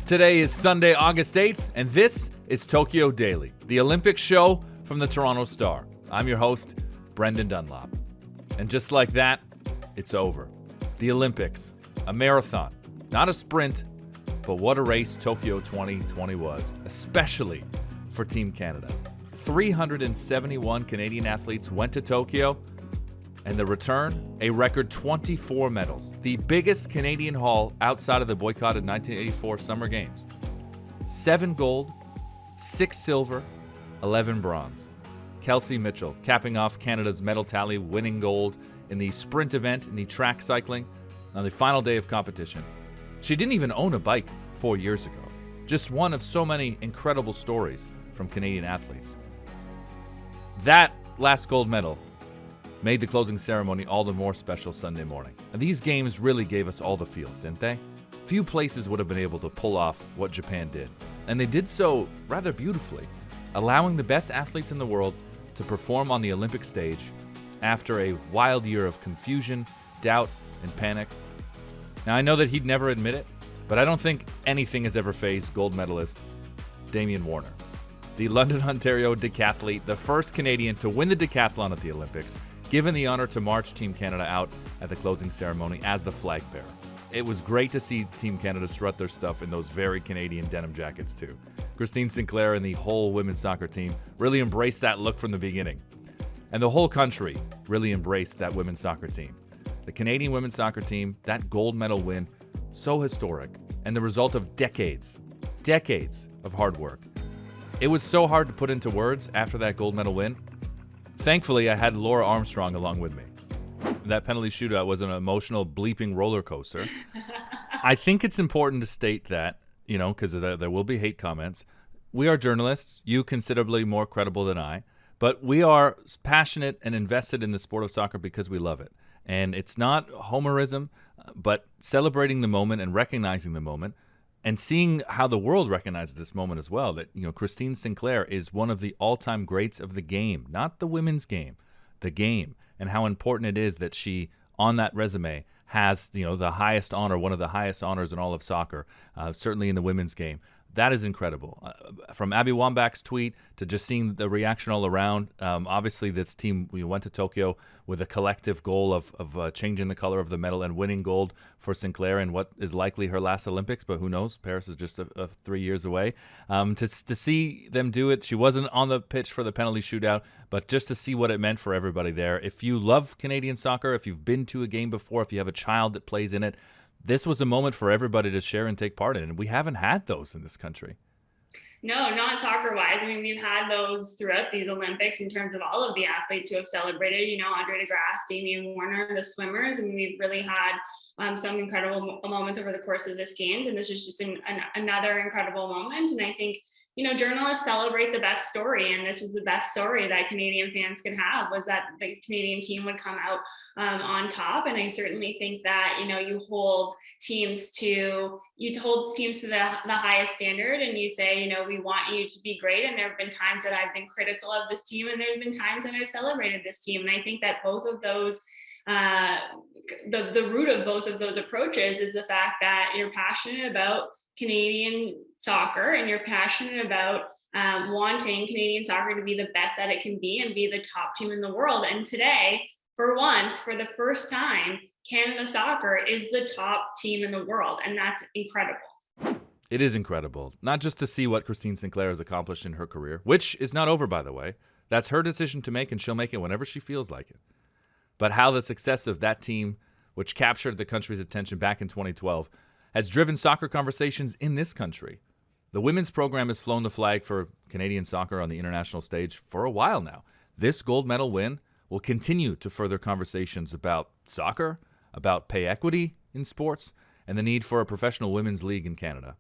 Today is Sunday, August 8th, and this is Tokyo Daily, the Olympic show from the Toronto Star. I'm your host, Brendan Dunlop. And just like that, it's over. The Olympics, a marathon, not a sprint, but what a race Tokyo 2020 was, especially for Team Canada. 371 Canadian athletes went to Tokyo, and the return, a record 24 medals, the biggest Canadian haul outside of the boycotted 1984 Summer Games. 7 gold, 6 silver, 11 bronze. Kelsey Mitchell capping off Canada's medal tally, winning gold in the sprint event in the track cycling on the final day of competition. She didn't even own a bike 4 years ago. Just one of so many incredible stories from Canadian athletes. That last gold medal made the closing ceremony all the more special Sunday morning. And these games really gave us all the feels, didn't they? Few places would have been able to pull off what Japan did. And they did so rather beautifully, allowing the best athletes in the world to perform on the Olympic stage after a wild year of confusion, doubt, and panic. Now, I know that he'd never admit it, but I don't think anything has ever fazed gold medalist Damian Warner. The London, Ontario decathlete, the first Canadian to win the decathlon at the Olympics, given the honor to march Team Canada out at the closing ceremony as the flag bearer. It was great to see Team Canada strut their stuff in those very Canadian denim jackets too. Christine Sinclair and the whole women's soccer team really embraced that look from the beginning. And the whole country really embraced that women's soccer team. The Canadian women's soccer team, that gold medal win, so historic, and the result of decades of hard work. It was so hard to put into words after that gold medal win. Thankfully, I had Laura Armstrong along with me. That penalty shootout was an emotional, bleeping roller coaster. I think it's important to state that, because there will be hate comments. We are journalists, you considerably more credible than I, but we are passionate and invested in the sport of soccer because we love it. And it's not homerism, but celebrating the moment and recognizing the moment and seeing how the world recognizes this moment as well, that, Christine Sinclair is one of the all-time greats of the game, not the women's game, the game, and how important it is that she, on that resume, has, the highest honor, one of the highest honors in all of soccer, certainly in the women's game. That is incredible. From Abby Wambach's tweet to just seeing the reaction all around. Obviously, this team went to Tokyo with a collective goal of changing the color of the medal and winning gold for Sinclair in what is likely her last Olympics, but who knows? Paris is just 3 years away. To see them do it, she wasn't on the pitch for the penalty shootout, but just to see what it meant for everybody there. If you love Canadian soccer, if you've been to a game before, if you have a child that plays in it, this was a moment for everybody to share and take part in, and we haven't had those in this country. No, not soccer-wise. I mean, we've had those throughout these Olympics in terms of all of the athletes who have celebrated, Andre DeGrasse, Damian Warner, the swimmers. I mean, we've really had some incredible moments over the course of this games, and this is just another incredible moment. And I think, journalists celebrate the best story, and this is the best story that Canadian fans could have, was that the Canadian team would come out on top. And I certainly think that, you hold teams to the highest standard, and you say, we want you to be great. And there have been times that I've been critical of this team, and there's been times that I've celebrated this team. And I think that both of those, the root of both of those approaches is the fact that you're passionate about Canadian soccer, and you're passionate about wanting Canadian soccer to be the best that it can be and be the top team in the world. And today, for once, for the first time, Canada soccer is the top team in the world, and that's incredible. It is incredible, not just to see what Christine Sinclair has accomplished in her career, which is not over, by the way. That's her decision to make, and she'll make it whenever she feels like it. But how the success of that team, which captured the country's attention back in 2012, has driven soccer conversations in this country. The women's program has flown the flag for Canadian soccer on the international stage for a while now. This gold medal win will continue to further conversations about soccer, about pay equity in sports, and the need for a professional women's league in Canada.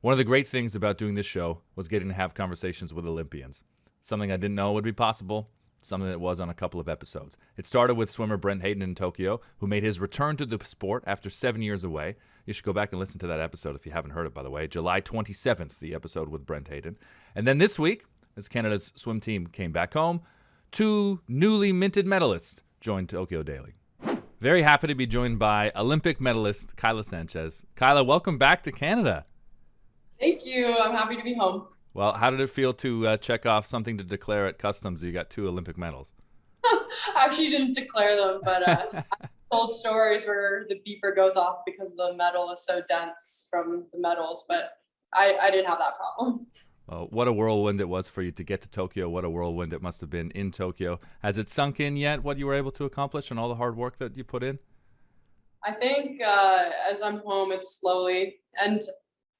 One of the great things about doing this show was getting to have conversations with Olympians. Something I didn't know would be possible, something that was on a couple of episodes. It started with swimmer Brent Hayden in Tokyo, who made his return to the sport after 7 years away. You should go back and listen to that episode if you haven't heard it, by the way. July 27th, the episode with Brent Hayden. And then this week, as Canada's swim team came back home, 2 newly minted medalists joined Tokyo Daily. Very happy to be joined by Olympic medalist Kyla Sanchez. Kyla, welcome back to Canada. Thank you. I'm happy to be home. Well, how did it feel to check off something to declare at customs? You got 2 Olympic medals. I actually didn't declare them, but told stories where the beeper goes off because the metal is so dense from the metals, but I didn't have that problem. Well, what a whirlwind it was for you to get to Tokyo. What a whirlwind it must have been in Tokyo. Has it sunk in yet what you were able to accomplish and all the hard work that you put in? I think as I'm home, it's slowly, and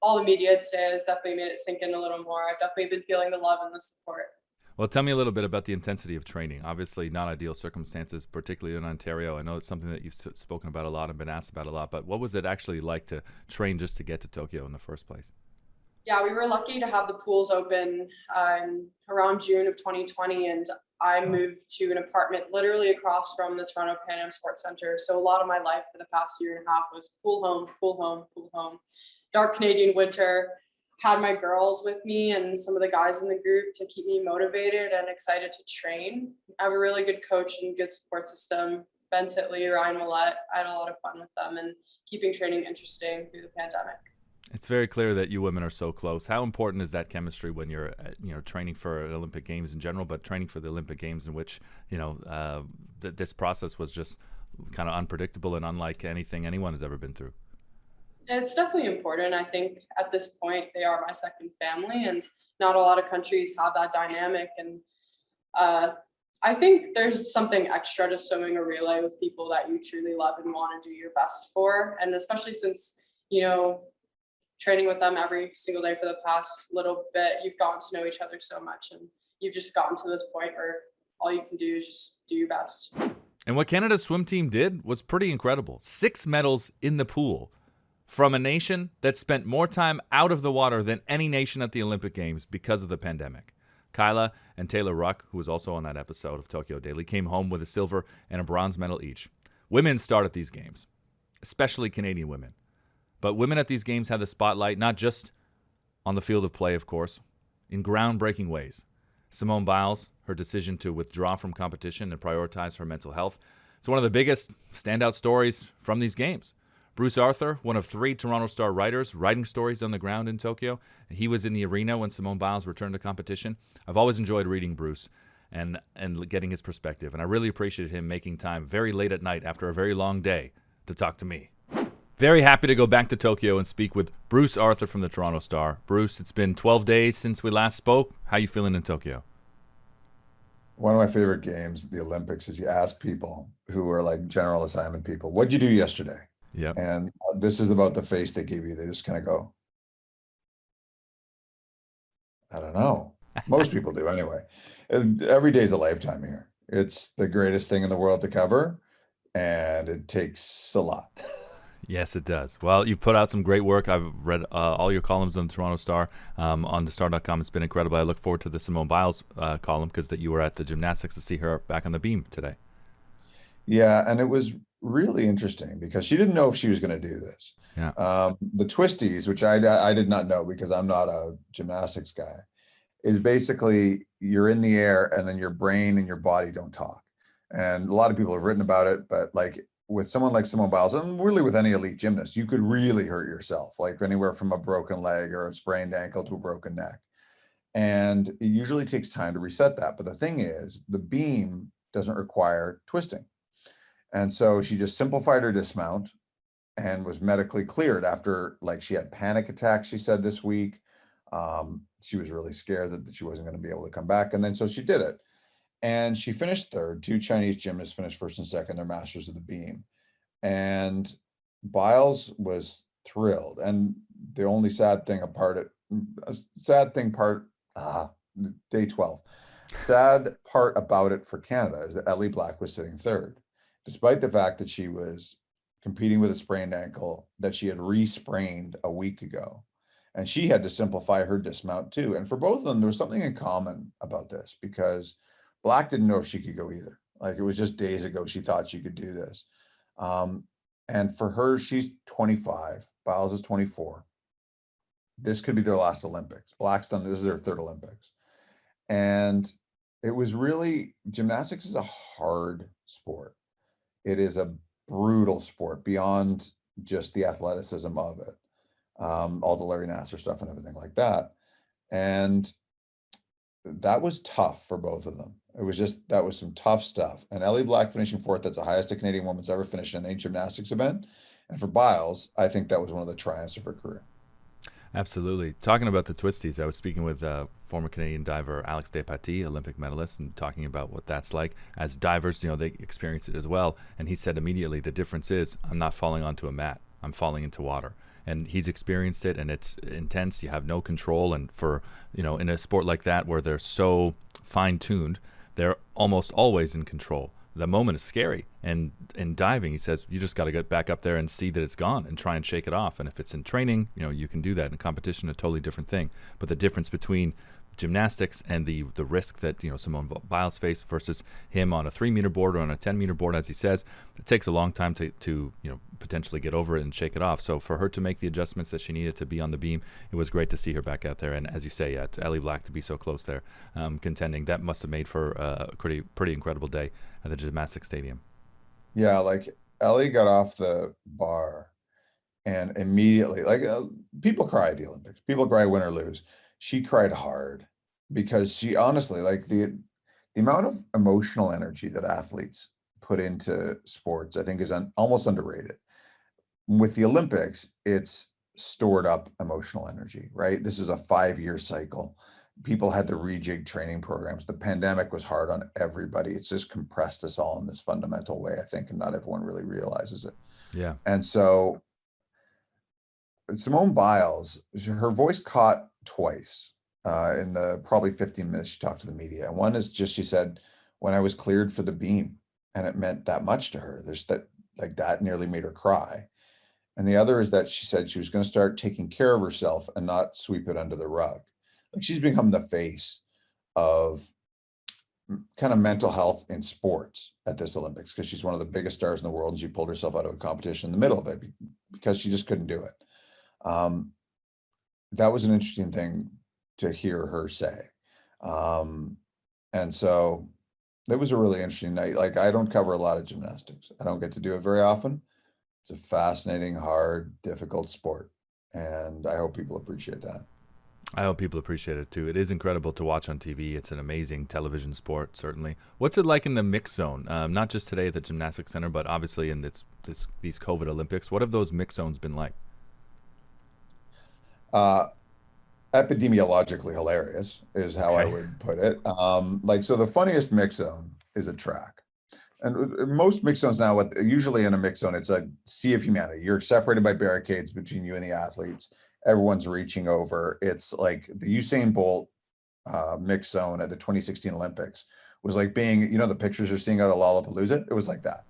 all the media today has definitely made it sink in a little more. I've definitely been feeling the love and the support. Well, tell me a little bit about the intensity of training. Obviously, not ideal circumstances, particularly in Ontario. I know it's something that you've spoken about a lot and been asked about a lot, but what was it actually like to train just to get to Tokyo in the first place? Yeah, we were lucky to have the pools open around June of 2020, and I moved to an apartment literally across from the Toronto Pan Am Sports Centre. So a lot of my life for the past year and a half was pool home, pool home, pool home. Dark Canadian winter. Had my girls with me and some of the guys in the group to keep me motivated and excited to train. I have a really good coach and good support system. Ben Sitley, Ryan Millette. I had a lot of fun with them and keeping training interesting through the pandemic. It's very clear that you women are so close. How important is that chemistry when you're, training for Olympic Games in general, but training for the Olympic Games in which, this process was just kind of unpredictable and unlike anything anyone has ever been through? It's definitely important. I think at this point, they are my second family, and not a lot of countries have that dynamic. And I think there's something extra to swimming a relay with people that you truly love and want to do your best for. And especially since, training with them every single day for the past little bit, you've gotten to know each other so much, and you've just gotten to this point where all you can do is just do your best. And what Canada's swim team did was pretty incredible. 6 medals in the pool from a nation that spent more time out of the water than any nation at the Olympic Games because of the pandemic. Kyla and Taylor Ruck, who was also on that episode of Tokyo Daily, came home with a silver and a bronze medal each. Women start at these games, especially Canadian women. But women at these games had the spotlight, not just on the field of play, of course, in groundbreaking ways. Simone Biles, her decision to withdraw from competition and prioritize her mental health. It's one of the biggest standout stories from these games. Bruce Arthur, one of 3 Toronto Star writers, writing stories on the ground in Tokyo. He was in the arena when Simone Biles returned to competition. I've always enjoyed reading Bruce and getting his perspective, and I really appreciated him making time very late at night after a very long day to talk to me. Very happy to go back to Tokyo and speak with Bruce Arthur from the Toronto Star. Bruce, it's been 12 days since we last spoke. How you feeling in Tokyo? One of my favorite games, the Olympics, is you ask people who are like general assignment people, what'd you do yesterday? Yeah. And this is about the face they give you. They just kind of go, I don't know. Most people do anyway. Every day's a lifetime here. It's the greatest thing in the world to cover, and it takes a lot. Yes, it does. Well, you've put out some great work. I've read all your columns on the Toronto Star, on thestar.com. It's been incredible. I look forward to the Simone Biles column because that you were at the gymnastics to see her back on the beam today. Yeah, and it was really interesting because she didn't know if she was going to do this. Yeah. The twisties, which I did not know because I'm not a gymnastics guy, is basically you're in the air and then your brain and your body don't talk. And a lot of people have written about it, but like with someone like Simone Biles, and really with any elite gymnast, you could really hurt yourself, like anywhere from a broken leg or a sprained ankle to a broken neck. And it usually takes time to reset that. But the thing is, the beam doesn't require twisting. And so she just simplified her dismount and was medically cleared after, like, she had panic attacks, she said this week. She was really scared that she wasn't going to be able to come back. And then so she did it. And she finished third. 2 Chinese gymnasts finished first and second. They're masters of the beam. And Biles was thrilled. And the only sad thing day 12. Sad part about it for Canada is that Ellie Black was sitting third, despite the fact that she was competing with a sprained ankle that she had re-sprained a week ago. And she had to simplify her dismount too. And for both of them, there was something in common about this because Black didn't know if she could go either. Like, it was just days ago she thought she could do this. And for her, she's 25. Biles is 24. This could be their last Olympics. Black's done, this is their 3rd Olympics. And it was really, gymnastics is a hard sport. It is a brutal sport beyond just the athleticism of it. all the Larry Nassar stuff and everything like that. And that was tough for both of them. That was some tough stuff. And Ellie Black finishing fourth, that's the highest a Canadian woman's ever finished in any gymnastics event. And for Biles, I think that was one of the triumphs of her career. Absolutely. Talking about the twisties, I was speaking with former Canadian diver Alex Despatie, Olympic medalist, and talking about what that's like. As divers, they experience it as well. And he said immediately, the difference is I'm not falling onto a mat. I'm falling into water. And he's experienced it, and it's intense. You have no control. And for, in a sport like that where they're so fine-tuned, they're almost always in control. The moment is scary. And in diving, he says, you just got to get back up there and see that it's gone and try and shake it off. And if it's in training, you can do that. In competition, a totally different thing. But the difference between gymnastics and the risk that Simone Biles faced versus him on a 3-meter board or on a 10-meter board, as he says, it takes a long time to potentially get over it and shake it off. So for her to make the adjustments that she needed to be on the beam, it was great to see her back out there. And as you say, to Ellie Black to be so close there, contending, that must have made for a pretty incredible day at the gymnastics stadium. Yeah, like Ellie got off the bar and immediately, people cry at the Olympics. People cry win or lose. She cried hard because she honestly, the amount of emotional energy that athletes put into sports, I think is almost underrated. With the Olympics, it's stored up emotional energy, right? This is a 5-year cycle. People had to rejig training programs. The pandemic was hard on everybody. It's just compressed us all in this fundamental way, I think, and not everyone really realizes it. Yeah. And so Simone Biles, her voice caught twice in the probably 15 minutes she talked to the media. And one is just, she said, when I was cleared for the beam, and it meant that much to her. That nearly made her cry. And the other is that she said she was going to start taking care of herself and not sweep it under the rug. She's become the face of kind of mental health in sports at this Olympics because she's one of the biggest stars in the world, and she pulled herself out of a competition in the middle of it because she just couldn't do it. That was an interesting thing to hear her say. And so it was a really interesting night. I don't cover a lot of gymnastics. I don't get to do it very often. It's a fascinating, hard, difficult sport. And I hope people appreciate that. I hope people appreciate it too. It is incredible to watch on TV. It's an amazing television sport, certainly. What's it like in the mix zone? Not just today at the Gymnastics Center, but obviously in these COVID Olympics. What have those mix zones been like? Epidemiologically hilarious is how Okay. I would put it. So the funniest mix zone is a track. And most mix zones now, usually in a mix zone, it's a sea of humanity. You're separated by barricades between you and the athletes. Everyone's reaching over. It's like the Usain Bolt mix zone at the 2016 Olympics was like being, the pictures you're seeing out of Lollapalooza. It was like that.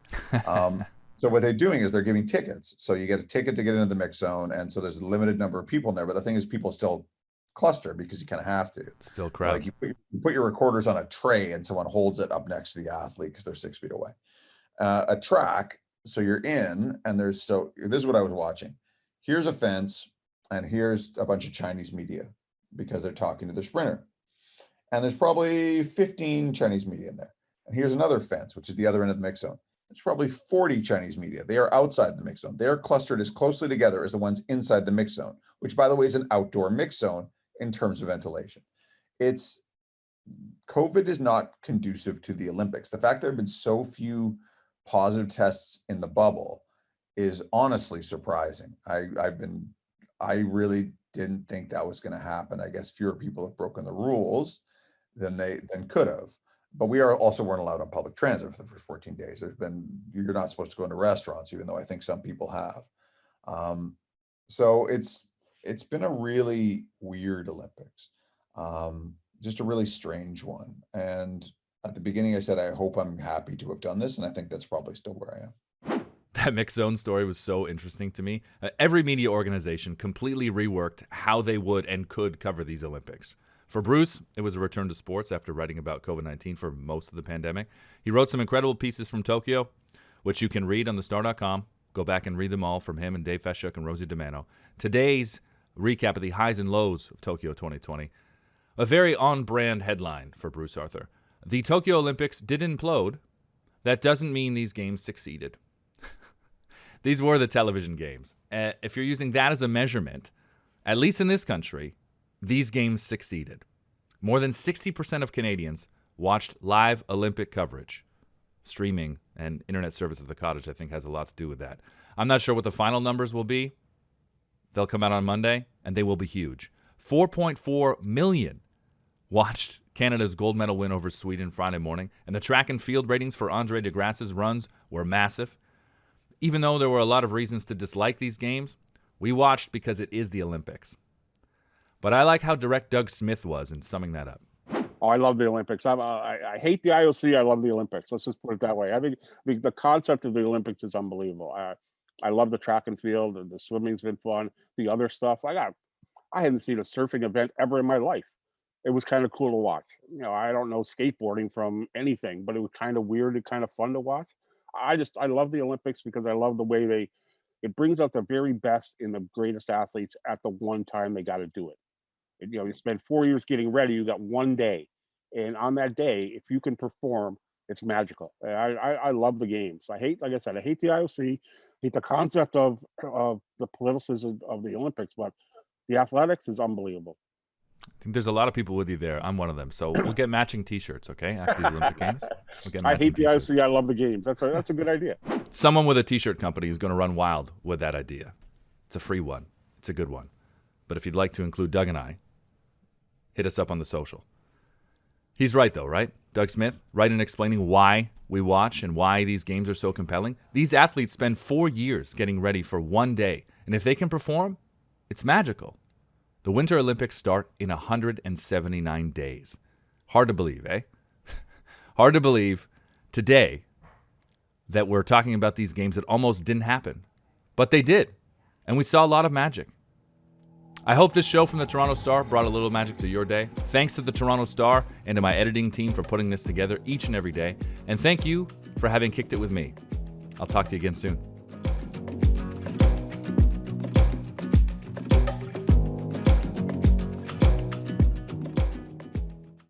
So what they're doing is they're giving tickets. So you get a ticket to get into the mix zone. And so there's a limited number of people in there. But the thing is, people still cluster because you kind of have to. Still crowd. You put your recorders on a tray and someone holds it up next to the athlete because they're 6 feet away. A track, so you're in, and this is what I was watching. Here's a fence, and here's a bunch of Chinese media because they're talking to the sprinter. And there's probably 15 Chinese media in there. And here's another fence, which is the other end of the mix zone. There's probably 40 Chinese media. They are outside the mix zone. They are clustered as closely together as the ones inside the mix zone, which, by the way, is an outdoor mix zone in terms of ventilation. COVID is not conducive to the Olympics. The fact there have been so few positive tests in the bubble is honestly surprising. I really didn't think that was going to happen. I guess fewer people have broken the rules than could have. But we weren't allowed on public transit for the first 14 days. You're not supposed to go into restaurants, even though I think some people have. So it's been a really weird Olympics, just a really strange one. And at the beginning, I said, I hope I'm happy to have done this. And I think that's probably still where I am. That mixed zone story was so interesting to me. Every media organization completely reworked how they would and could cover these Olympics. For Bruce, it was a return to sports after writing about COVID-19 for most of the pandemic. He wrote some incredible pieces from Tokyo, which you can read on thestar.com. Go back and read them all from him and Dave Feshuk and Rosie DiMano. Today's recap of the highs and lows of Tokyo 2020. A very on-brand headline for Bruce Arthur. The Tokyo Olympics did implode. That doesn't mean these games succeeded. These were the television games. If you're using that as a measurement, at least in this country, these games succeeded. More than 60% of Canadians watched live Olympic coverage. Streaming and internet service at the cottage, I think, has a lot to do with that. I'm not sure what the final numbers will be. They'll come out on Monday, and they will be huge. 4.4 million watched Canada's gold medal win over Sweden Friday morning, and the track and field ratings for Andre de Grasse's runs were massive. Even though there were a lot of reasons to dislike these games, we watched because it is the Olympics. But I like how direct Doug Smith was in summing that up. Oh, I love the Olympics. I hate the IOC. I love the Olympics. Let's just put it that way. I think the concept of the Olympics is unbelievable. I love the track and field. The swimming's been fun. The other stuff. I hadn't seen a surfing event ever in my life. It was kind of cool to watch. I don't know skateboarding from anything, but it was kind of weird and kind of fun to watch. I love the Olympics because I love the way it brings out the very best in the greatest athletes at the one time they got to do it. You spend 4 years getting ready, you got one day. And on that day, if you can perform, it's magical. I love the games. Like I said, I hate the IOC, hate the concept of the politicism of the Olympics, but the athletics is unbelievable. I think there's a lot of people with you there. I'm one of them. So we'll get matching T-shirts, okay? After the Olympic Games. We'll get I hate the t-shirts. IOC. I love the games. That's a good idea. Someone with a T-shirt company is going to run wild with that idea. It's a free one. It's a good one. But if you'd like to include Doug and I, hit us up on the social. He's right, though, right? Doug Smith, right in explaining why we watch and why these games are so compelling. These athletes spend 4 years getting ready for one day. And if they can perform, it's magical. The Winter Olympics start in 179 days. Hard to believe, eh? Hard to believe today that we're talking about these games that almost didn't happen. But they did. And we saw a lot of magic. I hope this show from the Toronto Star brought a little magic to your day. Thanks to the Toronto Star and to my editing team for putting this together each and every day. And thank you for having kicked it with me. I'll talk to you again soon.